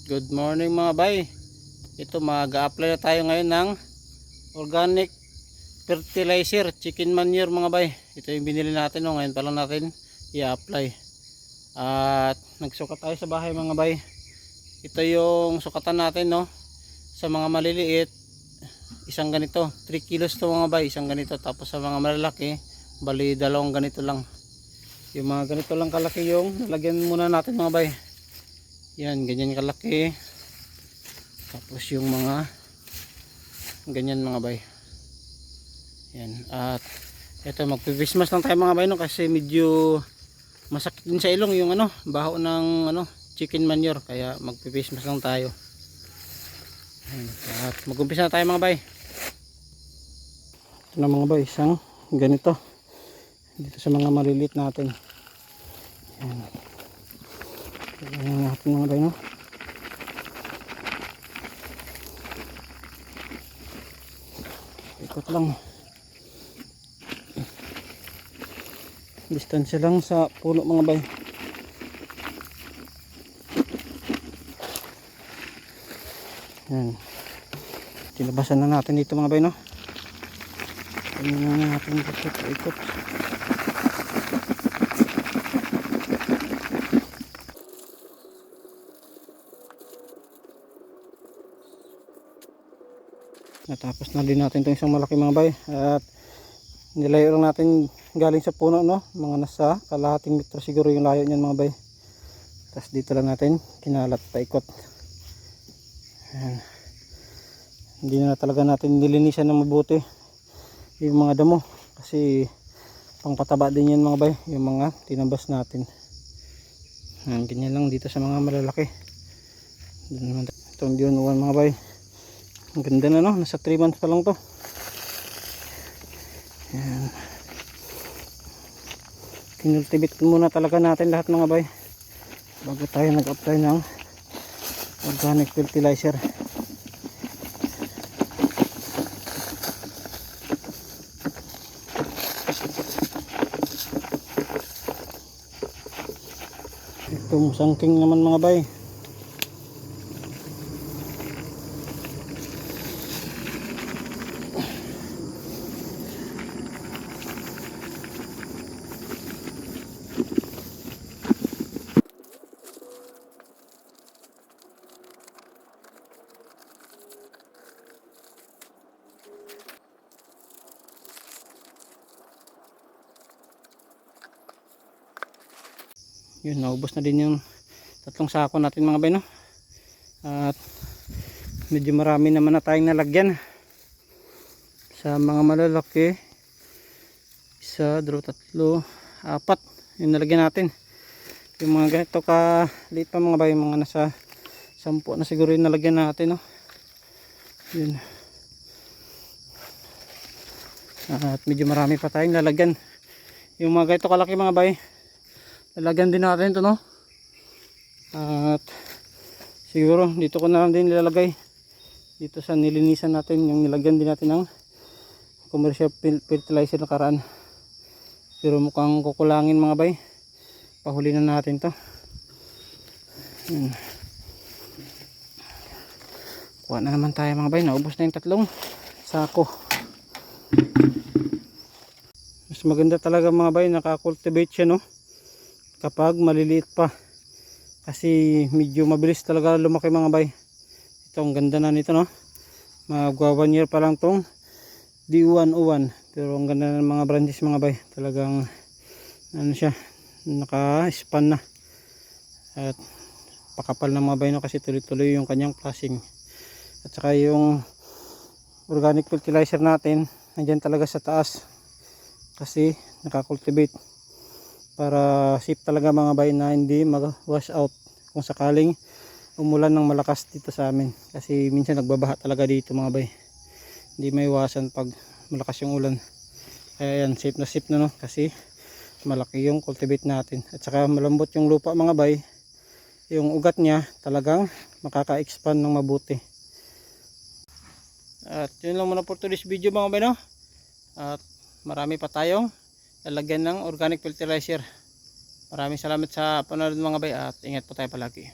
Good morning mga bay. Ito mag-a-apply na tayo ngayon ng organic fertilizer, chicken manure mga bay. Ito yung binili natin, no? Ngayon pa lang natin i-apply. At nagsukat tayo sa bahay mga bay. Ito yung sukatan natin, no? Sa mga maliliit, isang ganito, 3 kilos to mga bay, isang ganito. Tapos sa mga malalaki, bali dalawang ganito lang. Yung mga ganito lang kalaki yung nalagyan muna natin mga bay. Yan, ganyan kalaki. Tapos yung mga ganyan mga bay. Yan. At ito, magpiprismas lang tayo mga bay, no? Kasi medyo masakit din sa ilong yung baho ng chicken manure. Kaya magpiprismas lang tayo. Yan. At mag-umpisa na tayo mga bay. Ito na mga bay, isang ganito. Dito sa mga maliliit natin. Yan. Ayan natin mga bay, no? Ikot lang. Distansya lang sa puno mga bay. Ayan. Tinabasan na natin dito mga bay, no? Ayan na natin dito. Ikot. Natapos na din natin itong isang malaki mga bay. At nilayo lang natin galing sa puno, no? Mga nasa kalahating metro siguro yung layo niyan mga bay. Tapos dito lang natin kinalat paikot. Ayan. Hindi na talaga natin nilinisan ng mabuti yung mga damo. Kasi pangpataba din yan mga bay. Yung mga tinabas natin. Ayan, ganyan lang dito sa mga malalaki. Itong Dion 1 mga bay. Ang ganda na, no? Nasa 3 months pa lang to. Ayan. Kinultivate muna talaga natin lahat mga bay bago tayo nag-apply ng organic fertilizer. Itong sangking naman mga bay. Yun, naubos na din yung 3 sako natin mga bay, no? At medyo marami naman na tayong nalagyan sa mga malalaki. 1, 2, 3, 4 yung nalagyan natin. Yung mga ganito liit pa mga bay, mga nasa 10 na siguro yung nalagyan natin, no? Yun. At medyo marami pa tayong nalagyan. Yung mga ganito kalaki mga bay, lalagyan din natin ito, no? At siguro dito ko na lang din nilalagay dito sa nilinisan natin, yung nilagyan din natin ng commercial fertilizer nakaraan. Pero mukhang kukulangin mga bay. Pahuli na natin to. Yan. Kuha na naman tayo mga bay. Naubos na yung 3 sako. Mas maganda talaga mga bay, nakakultivate siya, no? Kapag maliliit pa. Kasi medyo mabilis talaga lumaki mga bay. Ito, ang ganda na nito, no? Magwa 1 year pa lang tong D101. Pero ang ganda ng mga branches mga bay. Talagang ano siya, naka-span na. At pakapal na mga bay, no? Kasi tuloy-tuloy yung kanyang flashing. At saka yung organic fertilizer natin nandiyan talaga sa taas. Kasi nakakultivate. Para safe talaga mga bay na hindi mag-wash out kung sakaling umulan ng malakas dito sa amin. Kasi minsan nagbabaha talaga dito mga bay. Hindi may iwasan pag malakas yung ulan. Kaya yan, safe na no? Kasi malaki yung cultivate natin. At saka malambot yung lupa mga bay. Yung ugat niya talagang makaka-expand ng mabuti. At yun lang muna for today's video mga bay, no? At marami pa tayong lalagyan ng organic fertilizer. Maraming salamat sa panonood mga bay at ingat po tayo palagi.